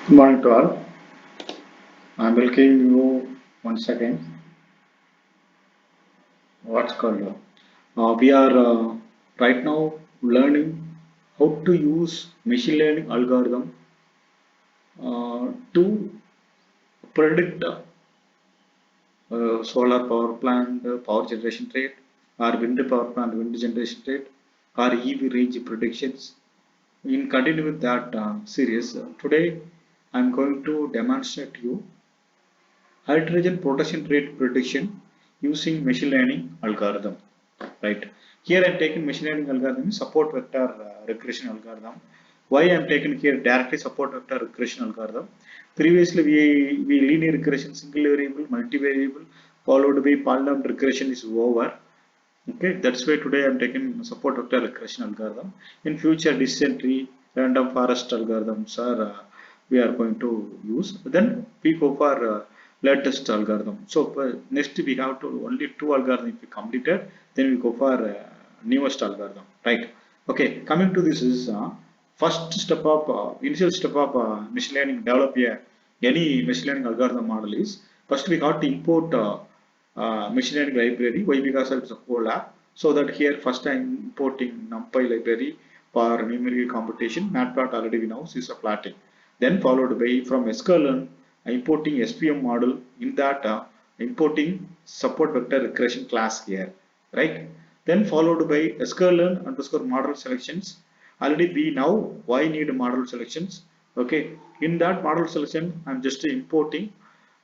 Good morning to all. I'm welcoming you once again. What's called? We are right now learning how to use machine learning algorithm to predict solar power plant power generation rate, or wind power plant wind generation rate, or EV range predictions. In continue with that series, today I'm going to demonstrate you hydrogen production rate prediction using machine learning algorithm. Right. Here I am taking machine learning algorithm support vector regression algorithm. Why I am taking here directly support vector regression algorithm? Previously we linear regression single variable multivariable followed by polynomial regression is over. Okay, that's why today I'm taking support vector regression algorithm. In future decision tree random forest algorithms are we are going to use. Then we go for latest algorithm. So next we have to only two algorithms we completed. Then we go for newest algorithm. Right. Okay. Coming to this is first step of initial step of machine learning develop any machine learning algorithm model is first we got to import. Machine learning library. Why? Because it's a Colab. So that here first I'm importing NumPy library for numerical computation. Matplot already we know is a plotting. Then followed by from sklearn importing SVM model. In that importing support vector regression class here, right? Then followed by sklearn underscore model selections. Already we know why need model selections. Okay, in that model selection I'm just importing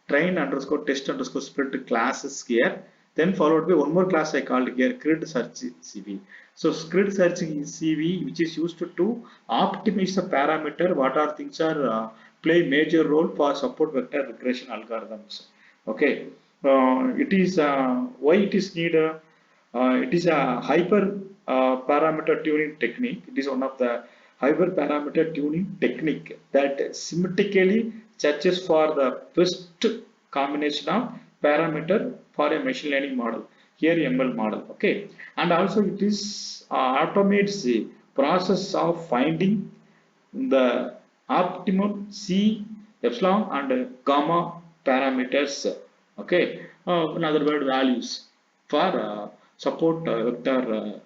train underscore test underscore split classes here. Then followed by one more class I called here grid search CV. So grid search CV which is used to optimize the parameter what are things are play major role for support vector regression algorithms. Okay, it is why it is need it is a hyper parameter tuning technique. It is one of the hyper parameter tuning technique that symmetrically searches for the best combination of parameter for a machine learning model. Here ML model. Okay, and also it is automates the process of finding the optimum C, epsilon and gamma parameters. Okay, in other words, values for support vector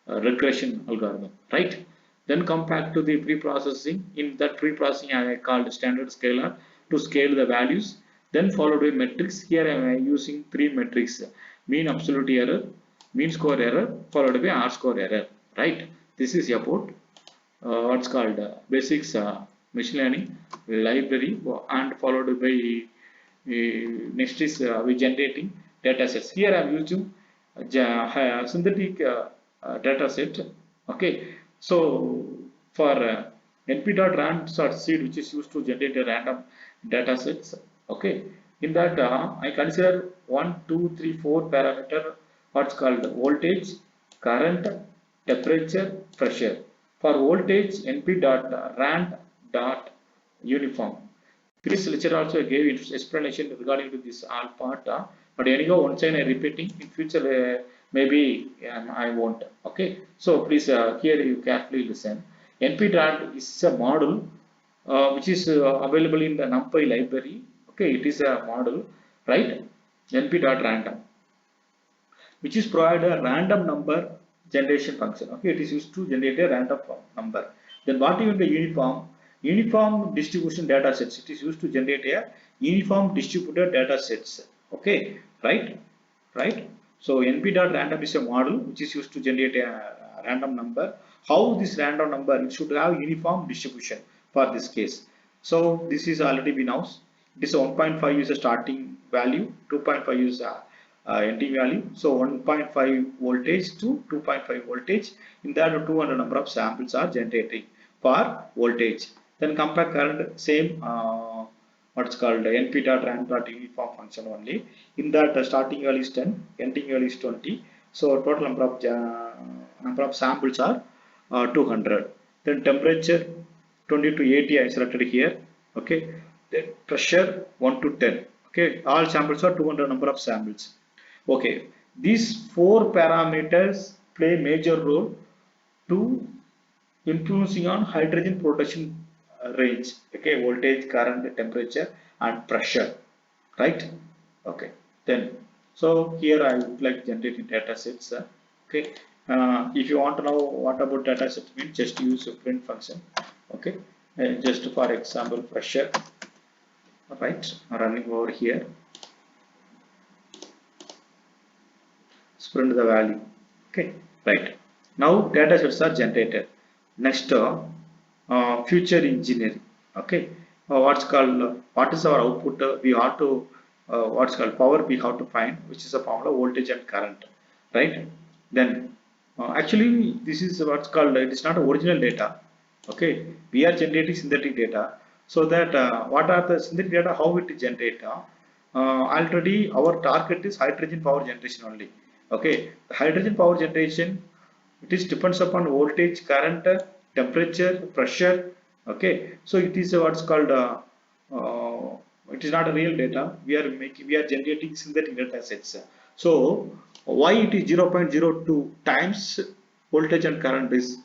regression algorithm, right? Then come back to the pre-processing. In that pre-processing, I called standard scalar to scale the values. Then followed by metrics. Here I am using three metrics: mean absolute error, mean score error, followed by R score error. Right? This is about what's called basics machine learning library, and followed by next is we generating data sets. Here I am using synthetic data set. Okay, so for np.rand.seed which is used to generate a random data sets. Okay, in that I consider 1 2 3 4 parameter what's called voltage, current, temperature, pressure. For voltage, np.rand.uniform. Previous lecture also gave explanation regarding to this all part. But anyhow, once I repeating in future, maybe I won't. Okay. So please here you carefully listen. np.rand is a model which is available in the NumPy library. Okay, it is a model, right? np.random, which is provide a random number generation function. Okay, it is used to generate a random number. Then what is the uniform? Uniform distribution data sets. It is used to generate a uniform distributed data sets. Okay, right, right. So np.random is a model which is used to generate a random number. How this random number it should have uniform distribution for this case. So this is already been announced. It is 1.5 is a starting value, 2.5 is a NT value. So 1.5 voltage to 2.5 voltage. In that 200 number of samples are generating for voltage. Then compare current same what's called np.rand.uniform function only. In that starting value is 10, ending value is 20. So total number of samples are 200. Then temperature 20 to 80 I selected here. Okay. Then pressure 1 to 10. Okay. All samples are 200 number of samples. Okay, these four parameters play major role to influencing on hydrogen production range. Okay, voltage, current, temperature, and pressure. Right? Okay. Then, so here I would like generating data sets. Okay. If you want to know what about data set means, just use a print function. Okay. Just for example, pressure. Right. Running over here. Print the value. Okay. Right. Now data sets are generated. Next, future engineering. Okay, what's called what is our output? We have to what's called power. We have to find, which is a formula voltage and current, right? Then actually this is what's called it is not original data. Okay, we are generating synthetic data. So that what are the synthetic data? How it is generated? Already our target is hydrogen power generation only. Okay, the hydrogen power generation, it is depends upon voltage, current, temperature, pressure. Okay, so it is what's called it is not a real data. We are generating synthetic data sets. So why it is 0.02 times voltage and current is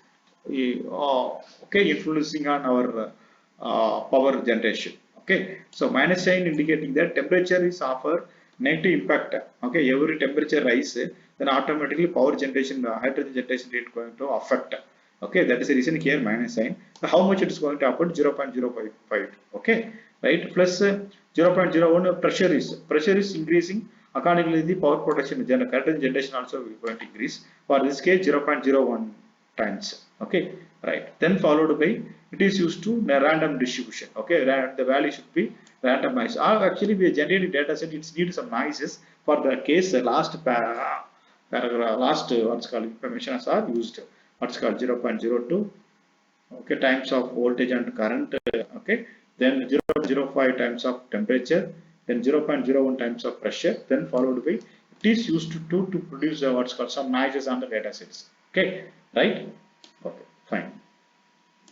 okay, influencing on our power generation. Okay, so minus sign indicating that temperature is offer negative impact. Okay, every temperature rise, then automatically power generation, hydrogen generation rate going to affect. Okay, that is the reason here minus sign. So how much it is going to happen? 0.055. Okay, right, plus 0.01 pressure is increasing. Accordingly, the power production hydrogen generation also will going to increase. For this case, 0.01 times. Okay, right. Then followed by it is used to a random distribution. Okay, the value should be randomized. Actually, we generated data set. It needs some noises for the case. Last paragraph, last what's called information are used. What's called 0.02. Okay, times of voltage and current. Okay, then 0.05 times of temperature. Then 0.01 times of pressure. Then followed by it is used to produce what's called some noises on the data sets. Okay, right? Okay, fine.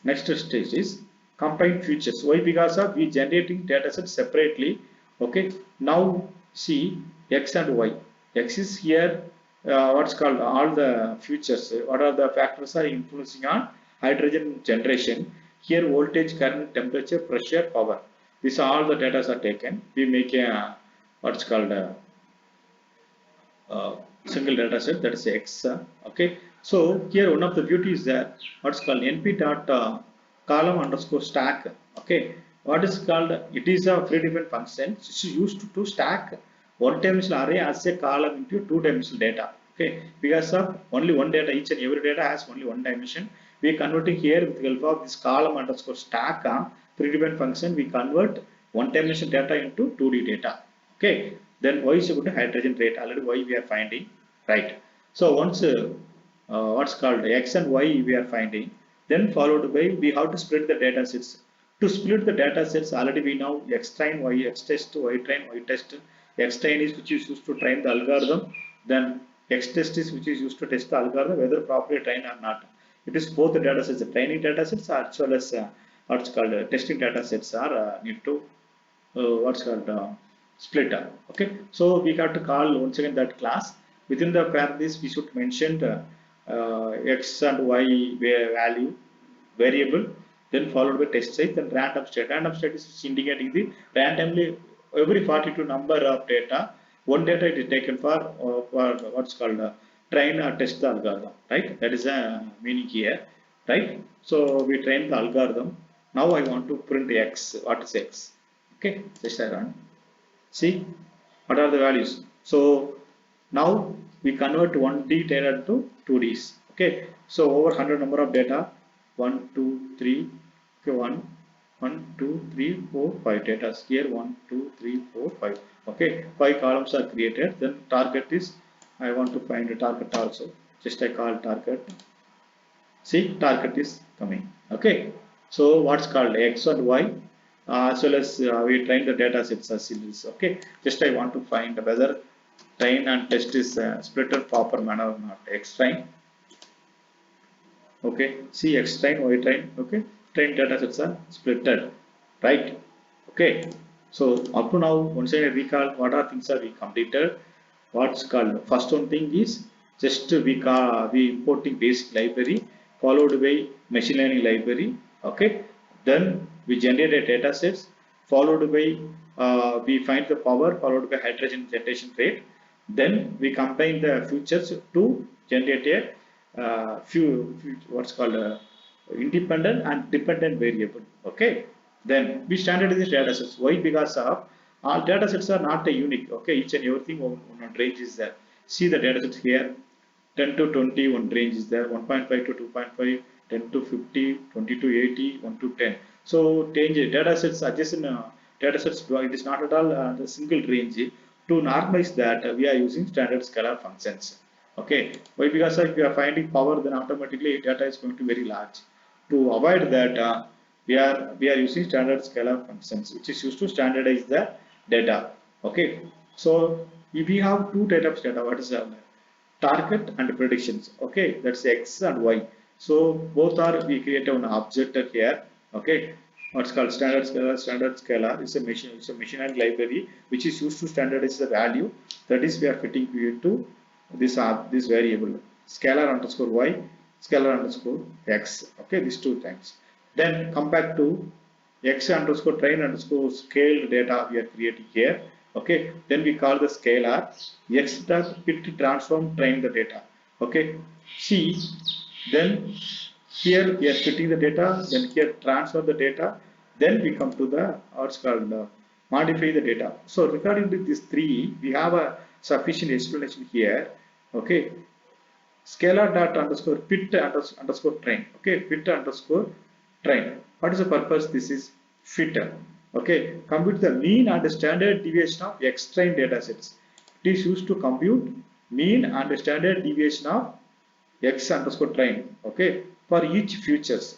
Next stage is combine features. Why? Because of we generating data set separately. Okay. Now see x and y. X is here. What's called all the features. What are the factors are influencing on hydrogen generation? Here voltage, current, temperature, pressure, power. These all the data are taken. We make a what's called uh, single data set, that is X. Okay, so here one of the beauty is that what's called np dot column underscore stack. Okay, what is called, it is a predefined function. It's used to stack one dimensional array as a column into two dimensional data. Okay, because of only one data, each and every data has only one dimension. We are converting here with the help of this column underscore stack predefined function. We convert one dimensional data into 2D data. Okay, then y is equal to hydrogen rate. Already y we are finding, right? So once what's called x and y we are finding, then followed by we have to split the data sets. To split the data sets, already we know x train, y x test, y train, y test. X train is which is used to train the algorithm. Then x test is which is used to test the algorithm whether properly trained or not. It is both the data sets, the training data sets as well as what's called testing data sets are need to what's called splitter. Okay, so we have to call once again that class. Within the parenthesis we should mention the x and y value variable, then followed by test size, then random state. Random state is indicating the randomly every 42 number of data, one data it is taken for what's called train or test the algorithm, right? That is a meaning here, right? So we train the algorithm. Now I want to print x. What is x? Okay, just I run. See what are the values. So now we convert 1D data to 2Ds. Okay, so over 100 number of data, 1 2 3, okay, 1 2 3 4 5 data here, 1 2 3 4 5. Okay, 5 columns are created. Then target is, I want to find a target also. Just I call target. See, target is coming. Okay, so what's called x and y as well as we train the data sets as series. Okay, just I want to find whether train and test is splitted proper manner or not. X train. Okay, see, x train, y train. Okay, train data sets are splitted, right? Okay, so up to now once I recall what are things are we completed. What's called first one thing is just we importing basic library followed by machine learning library. Okay, then we generate a data sets, followed by we find the power, followed by hydrogen generation rate. Then we combine the futures to generate a what's called a independent and dependent variable. Okay. Then we standardize data sets. Why? Because of all data sets are not a unique. Okay, each and everything on range is there. See the data sets here. 10 to 20 one range is there, 1.5 to 2.5, 10 to 50, 20 to 80, 1 to 10. So data sets adjacent data sets, it is not at all the single range. To normalize that, we are using standard scalar functions. Okay, why? Because if we are finding power, then automatically data is going to be very large. To avoid that, we are using standard scalar functions, which is used to standardize the data. Okay, so if we have two types of data, what is target and predictions. Okay, that's X and Y. So both are, we create an object here. Okay, what's called standard scalar. Standard scalar is a machine, it's a machine learning library which is used to standardize the value, that is we are fitting to this variable scalar underscore y, scalar underscore x. Okay, these two things. Then come back to x underscore train underscore scaled data we are creating here. Okay, then we call the scalar x dot pit transform train the data. Okay, see, then here we are fitting the data, then here transfer the data, then we come to the what's called modify the data. So regarding to these three, we have a sufficient explanation here. Okay, scalar dot underscore pit underscore train. Okay, pit underscore train. What is the purpose? This is fit. Okay, compute the mean and standard deviation of X train data sets. It is used to compute mean and standard deviation of X underscore train. Okay, for each futures,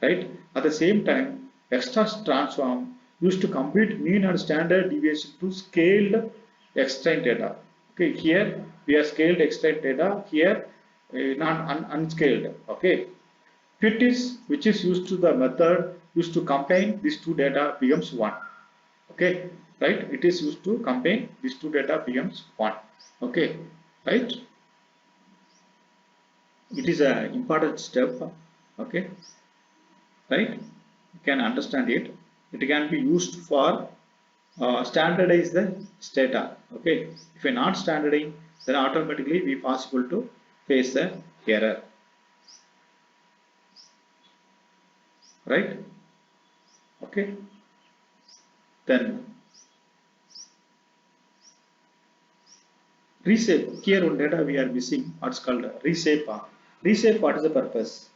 right? At the same time, extra transform used to compute mean and standard deviation to scaled X train data. Okay, here we have scaled X train data. Here not unscaled. Okay, fit is which is used to the method used to combine these two data becomes one. Okay, right? It is used to combine these two data becomes one. Okay, right? It is an important step. Okay, right? You can understand it. It can be used for standardize the data. Okay, if we are not standardizing, then automatically we possible to face the error. Right? Okay. Then reshape. Here one data we are missing. What's called reshape. Reshape. What is the purpose?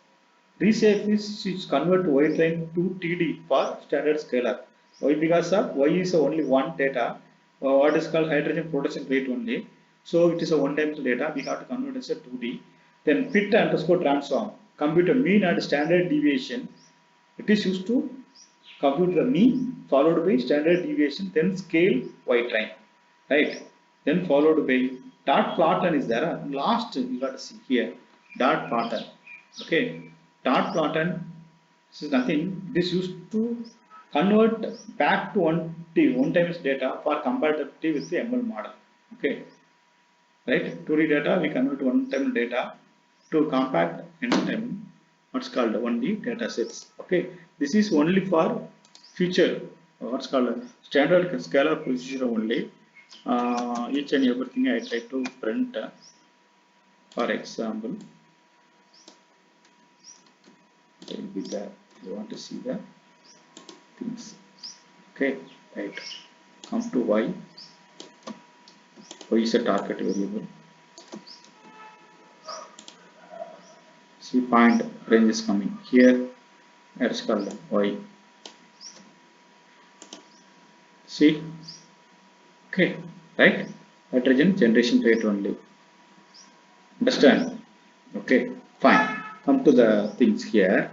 Reshape is convert Y train to TD for standard scalar. Why? Because of Y is only one data. What is called hydrogen production rate only. So it is a one-dimensional data. We have to convert as a 2D. Then fit underscore transform. Compute a mean and standard deviation. It is used to compute the mean followed by standard deviation, then scale Y train, right? Then followed by dot plot is there. Last you got to see here dot plot. Okay, dot plot this is nothing. This used to convert back to one times data for compatibility with the ML model. Okay, right? 2D data we convert one time data to compact in time what's called 1D data sets. Okay, this is only for future what's called standard scalar procedure only. Each and everything I try to print. For example, it will be there. You want to see the things. Okay, right. Come to Y. Y is a target variable. See, point range is coming here. That's called Y. See, okay, right? Hydrogen generation rate only. Understand? Okay, fine. Come to the things here.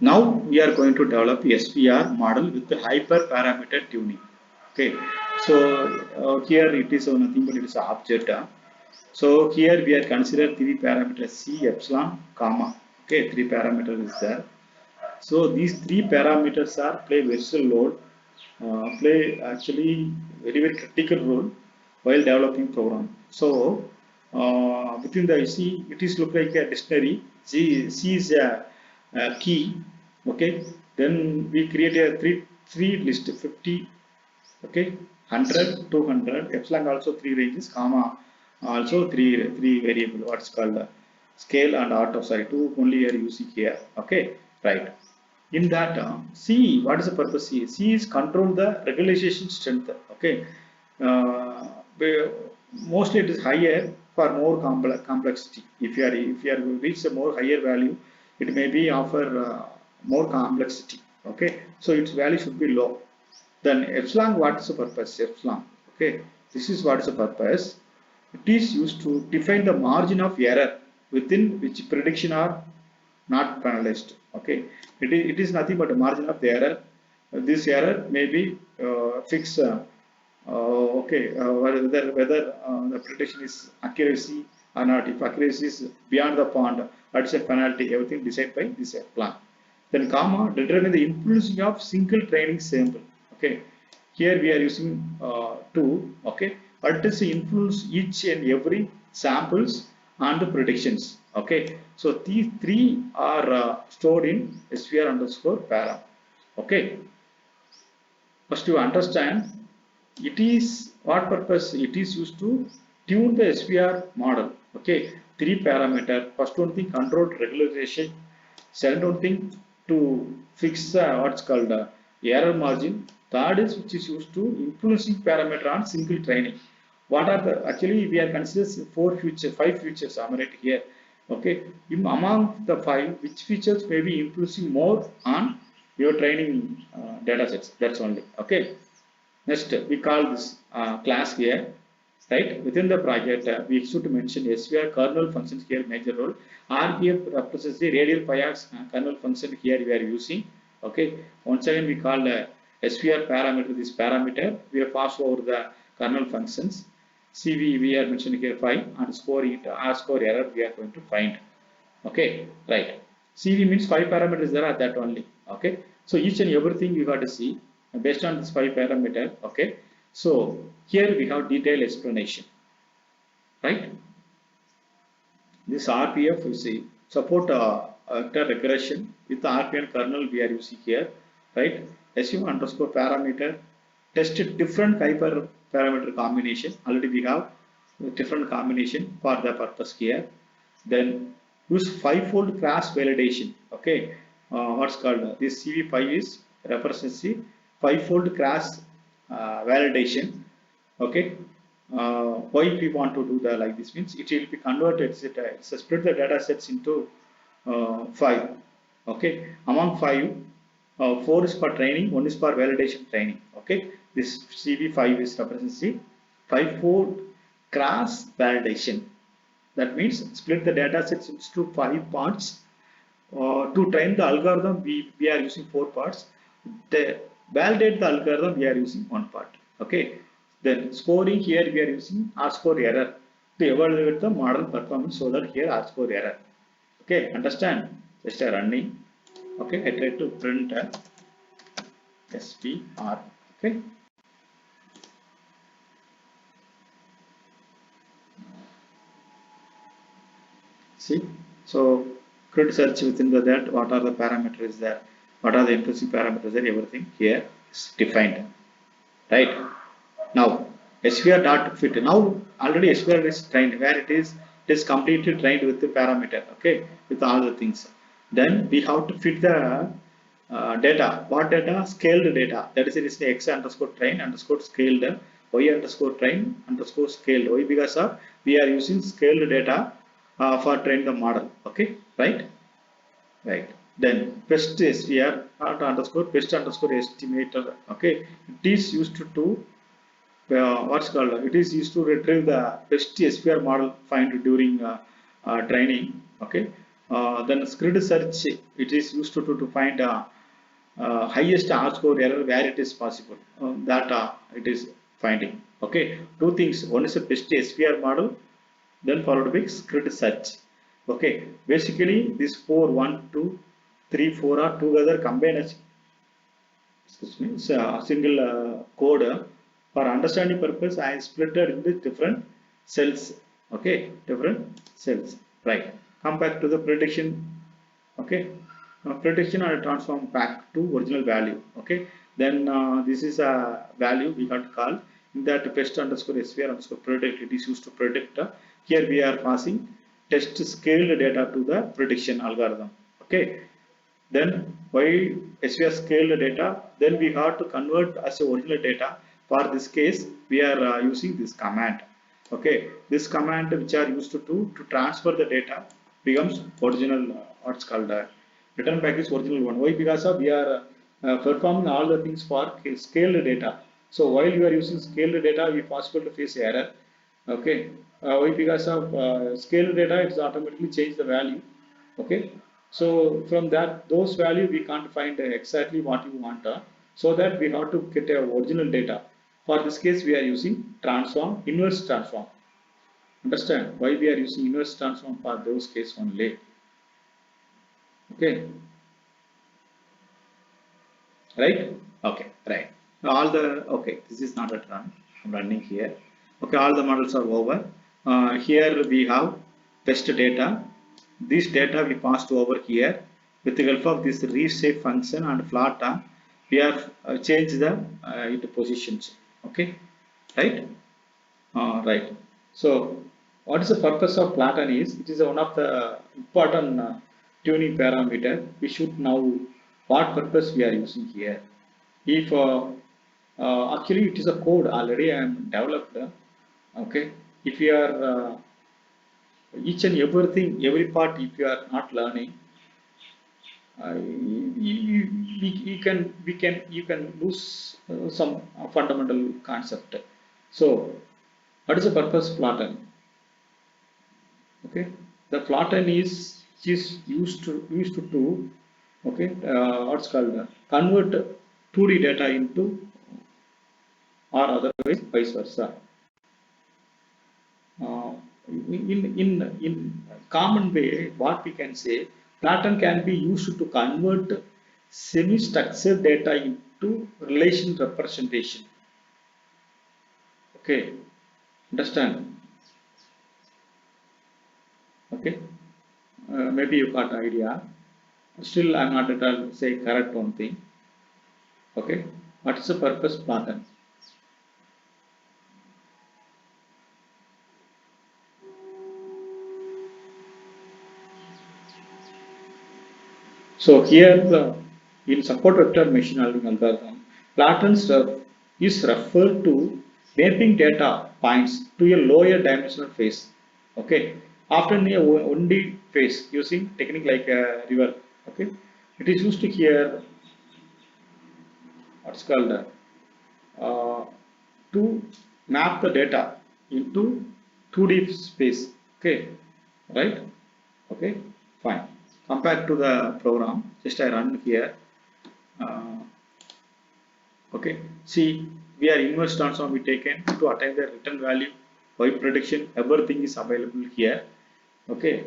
Now we are going to develop SVR model with the hyperparameter tuning. Okay, so here it is nothing but it is an object. So here we are consider three parameters C, epsilon, comma. Okay, three parameters is there. So these three parameters are play vessel load, play actually very critical role while developing program. So within the C, it is look like a dictionary. C is a key. Okay, Then we create a three list 50, okay, 100, 200, epsilon also three ranges, comma also three variable, what's called scale and auto, sorry, two only are using here, okay, right. In that, C, what is the purpose C? C is control the regularization strength, okay. Uh, Mostly it is higher for more complexity. If you are reach a more higher value, it may be offer more complexity, okay. So its value should be low. Then epsilon, what is the purpose? Epsilon, okay. This is what is the purpose. It is used to define the margin of error within which prediction are not penalized. Okay, it is nothing but a margin of the error. This error may be fixed. Okay, whether the prediction is accuracy or not. If accuracy is beyond the point, that's a penalty. Everything decided by this plan. Then comma determine the influencing of single training sample. Okay, here we are using two. Okay, but it is influence each and every samples and the predictions. Okay, so these three are stored in SVR underscore para. Okay, first you understand it is what purpose it is used to tune the SVR model. Okay, three parameter. First one thing controlled regularization. Second one thing to fix what's called error margin. Third is which is used to influencing parameter on single training. What are the actually we are considering five features. I'm right here. Okay, among the five, which features may be influencing more on your training data sets? That's only. Okay. Next, we call this class here, right? Within the project, we should mention SVR kernel functions here major role. RPF represents the radial bias kernel function here we are using. Okay. Once again, we call SVR parameter this parameter. We have passed over the kernel functions. CV we are mentioning here 5 and score it R score error we are going to find. Okay, right. CV means five parameters there are that only. Okay, so each and everything you got to see based on this five parameter. Okay, so here we have detailed explanation, right? This RPF you see support vector regression with the RPN kernel we are using here, right? Assume underscore parameter test different hyper parameter combination. Already we have different combination for the purpose here. Then use five-fold cross validation. Okay, what's called this CV5 is represents the five-fold cross validation. Okay, why we want to do the like this means it will be converted. It's a split the data sets into five. Okay, among five, four is for training, one is for validation training. Okay, this CV5 is represents the five-fold cross validation. That means split the data sets into five parts. To train the algorithm, we are using four parts. To validate the algorithm, we are using one part. Okay. Then scoring here we are using R score error to evaluate the model performance so that here R score error. Okay, understand? Just a running. Okay, I try to print SVR. Okay. See, so could search within that what are the parameters there, what are the influencing parameters there, everything here is defined, right? Now SVR dot fit. Now already SVR is trained where it is completely trained with the parameter, okay, with all the things. Then we have to fit the data. What data? Scaled data. That is it is the x underscore train underscore scaled, y underscore train underscore scaled. Why? Because of we are using scaled data for train the model. Okay, right? Right. Then best SVR underscore best underscore estimator. Okay, it is used to what's called it is used to retrieve the best SVR model find during training. Okay, then grid search it is used to find highest R score error where it is possible that it is finding. Okay, two things. One is a best SVR model, then followed by grid search. Okay, basically this four, 1, 2, 3, 4 are together combined as excuse me, it's a single code. For understanding purpose, I split it into different cells. Okay, different cells. Right. Come back to the prediction. Okay, prediction and transform back to original value. Okay, then this is a value we got to call in that test underscore SVR underscore predict. It is used to predict. Here we are passing test scaled data to the prediction algorithm. Okay, then why SVR scaled data, then we have to convert as a original data. For this case we are using this command. Okay, this command which are used to transfer the data becomes original, what's called return back is original one. Why? Because of we are performing all the things for scaled data. So while you are using scaled data, it is possible to face error. Okay, why? Because of scaled data, it's automatically change the value. Okay, so from that those value we can't find exactly what you want, so that we have to get a original data. For this case we are using transform, inverse transform. Understand why we are using inverse transform for those case only. Okay, right? Okay, right. So all the, okay, this is not a run, I'm running here. Okay, all the models are over. Here we have test data. This data we passed over here with the help of this reshape function and plot. We have changed the into positions. Okay, right? Right. So what is the purpose of Platon is, it is one of the important tuning parameter. We should know what purpose we are using here. If actually it is a code already I am developed. Okay, if you are each and everything, every part, if you are not learning, you can lose some fundamental concept. So what is the purpose of Platon? Okay, the Platon is used to okay, what's called convert 2D data into, or otherwise vice versa. Uh, in common way, what we can say, Platon can be used to convert semi-structured data into relation representation. Okay, understand? Okay, maybe you got idea. Still, I'm not at all say correct one thing. Okay, what is the purpose Platon? So here in support vector machine learning algorithm, Platon's is referred to mapping data points to a lower dimensional phase. Okay, often a 1D phase using technique like a river. Okay, it is used here, what's called uh, to map the data into 2D space. Okay, right? Okay, fine. Come back to the program. Just I run here. Uh, okay, see, we are inverse transform we taken to attain the return value. Y prediction, everything is available here. Okay,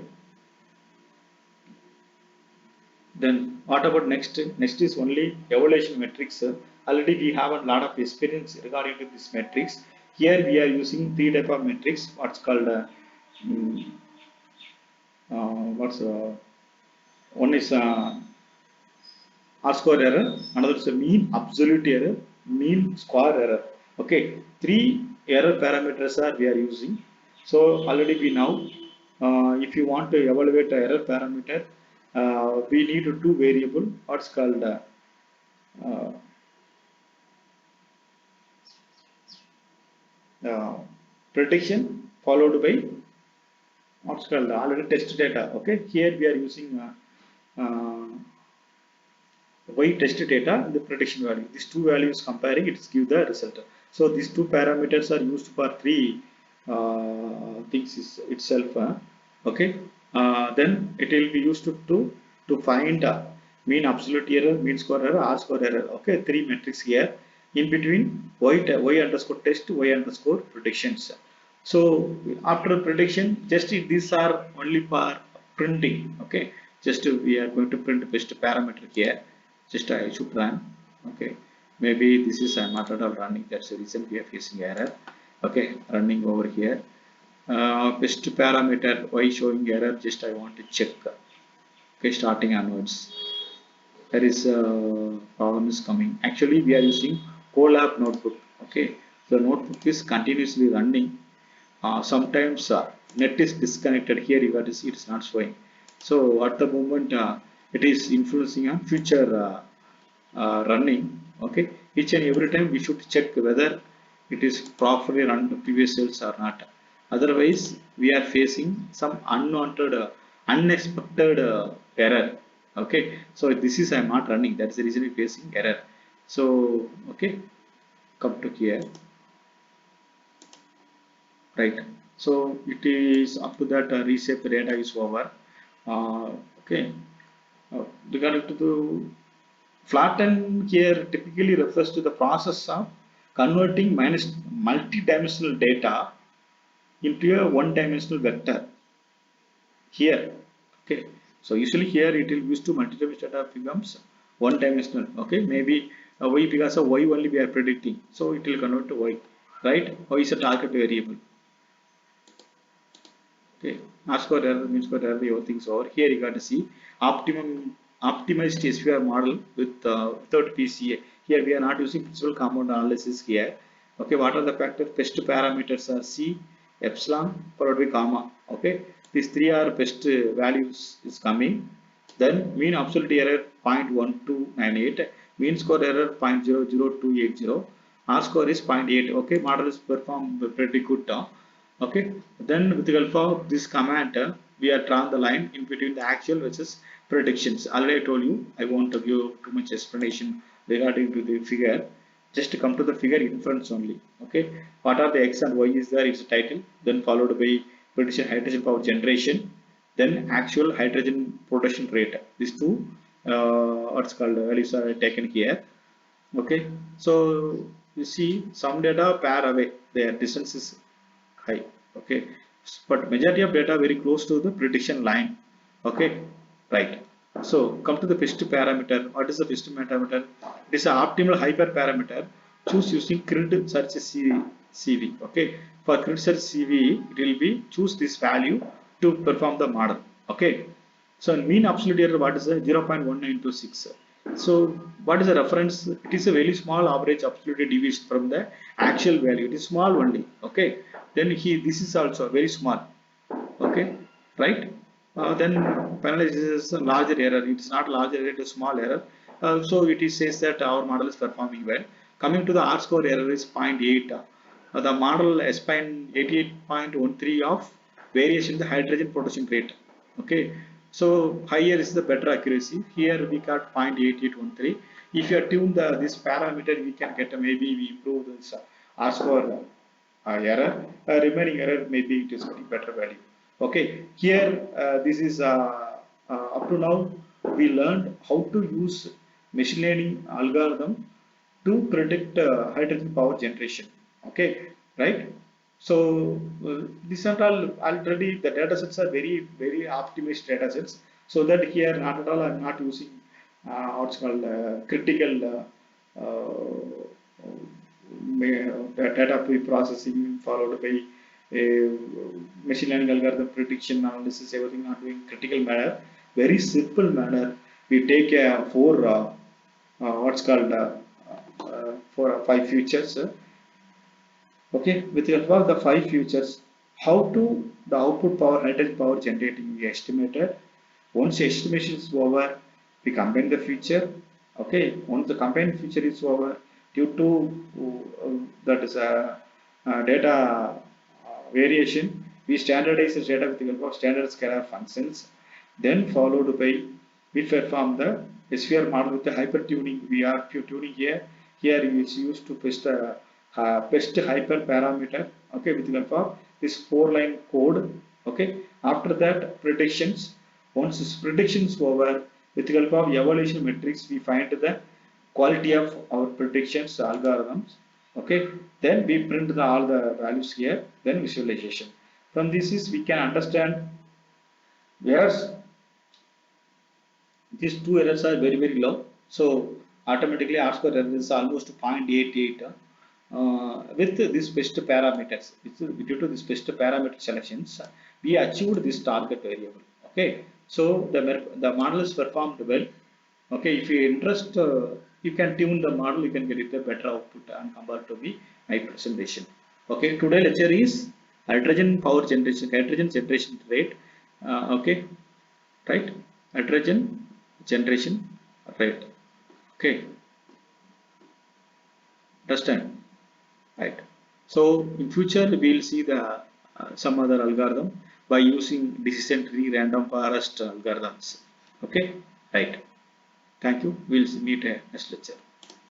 then what about next? Next is only evaluation metrics. Already we have a lot of experience regarding to this metrics. Here we are using three type of metrics. What's called mm, what's one is R square error, another is a mean absolute error, mean square error. Okay, three error parameters are we are using. So already we know if you want to evaluate the error parameter, we need two variable. What's called uh, uh, prediction followed by what's called already test data. Okay, here we are using y test data and the prediction value. These two values comparing, it give the result. So these two parameters are used for three things itself. Okay, then it will be used to find mean absolute error, mean square error, R square error. Okay, three metrics here. In between y underscore test, y underscore predictions. So after prediction, just these are only for printing. Okay, just we are going to print best parameter here. Just I should run. Okay, maybe this is a method of running, that's the reason we are facing error. Okay, running over here. Best parameter, why showing error, just I want to check. Okay, starting onwards. there is a problem is coming. Actually, we are using Colab notebook. Okay, the notebook is continuously running. Sometimes net is disconnected. Here you got to see it's not showing. So at the moment, it is influencing on future running. Okay, each and every time we should check whether it is properly run the previous cells or not. Otherwise, we are facing some unwanted, unexpected error. Okay, so this is I'm not running. That's the reason we're facing error. So okay, come to here, right? So it is up to that reshape the data is over. Okay, regarding to the flatten here typically refers to the process of converting multi-dimensional data into a one-dimensional vector here. Okay, so usually here it will use to multi-dimensional data becomes one-dimensional. Okay, maybe y because of y only we are predicting, so it will convert to y, right? Y is a target variable. Okay, R square error, mean square error, everything is over. Here you got to see optimized SVR model without PCA. Here we are not using principal compound analysis here. Okay, what are the factors? Best parameters are C, epsilon, followed by gamma. Okay, these three are best values is coming. Then mean absolute error 0.1298, mean square error 0.00280, R score is zero point 0.8. Okay, model is performed pretty good. Okay, then with the help of this command, we are drawn the line in between the actual versus predictions. Already I told you, I won't give too much explanation regarding to the figure. Just to come to the figure inference only. Okay, what are the x and y is there? It's a title, then followed by prediction hydrogen power generation, then actual hydrogen production rate. These two, what's called values are taken here. Okay, so you see some data pair away, their distance is high. Okay, but majority of data very close to the prediction line. Okay, right. So come to the best parameter. What is the best parameter? It is an optimal hyperparameter. Choose using grid search CV. Okay, for grid search CV, it will be choose this value to perform the model. Okay, so mean absolute error, what is the 0.1926? So what is the reference? It is a very small average absolute deviation from the actual value. It is small only. Okay. Then this is also very small. Okay. Right. Then penalizes is a larger error. It is not larger error, it is small error. So it is says that our model is performing well. Coming to the R score error is zero point 0.8. The model assigned 88.13 of variation in the hydrogen production rate. Okay, so higher is the better accuracy. Here we got 0.8813. If you tune this parameter, we can get maybe we improve this R score error. Remaining error maybe it is getting better value. Okay, here this is up to now we learned how to use machine learning algorithm to predict hydrogen power generation. Okay, right? So these are all already the data sets are very optimized data sets. So that here not at all I'm not using what's called critical data pre-processing followed by machine learning algorithm prediction analysis, everything not doing critical manner, very simple manner. We take four what's called four or five features. Okay, with the help of the five features, how to the output power hydrogen power generating we estimated. Once the estimation is over, we combine the feature. Okay, once the combined feature is over, due to that is data variation, we standardize the data with the help of standard scalar functions. Then followed by we perform the SVR model with the hyper tuning. We are tuning here. Here is used to best hyper parameter. Okay, with the help of this 4-line code. Okay, after that predictions. Once this prediction is over, with the help of evaluation metrics, we find the quality of our predictions algorithms. Okay, then we print all the values here. Then visualization. From this is we can understand where these two errors are very low. So automatically R square error is almost 0.88 with this best parameters. Due to this best parameter selections, we achieved this target variable. Okay, so the model is performed well. Okay, if you interest, you can tune the model, you can get it a better output and compared to my presentation. Okay, today lecture is hydrogen generation rate. Okay, right? Hydrogen generation rate. Okay, understand? Right. So in future we will see the some other algorithm by using decision tree random forest algorithms. Okay, right. Thank you. We'll meet next lecture.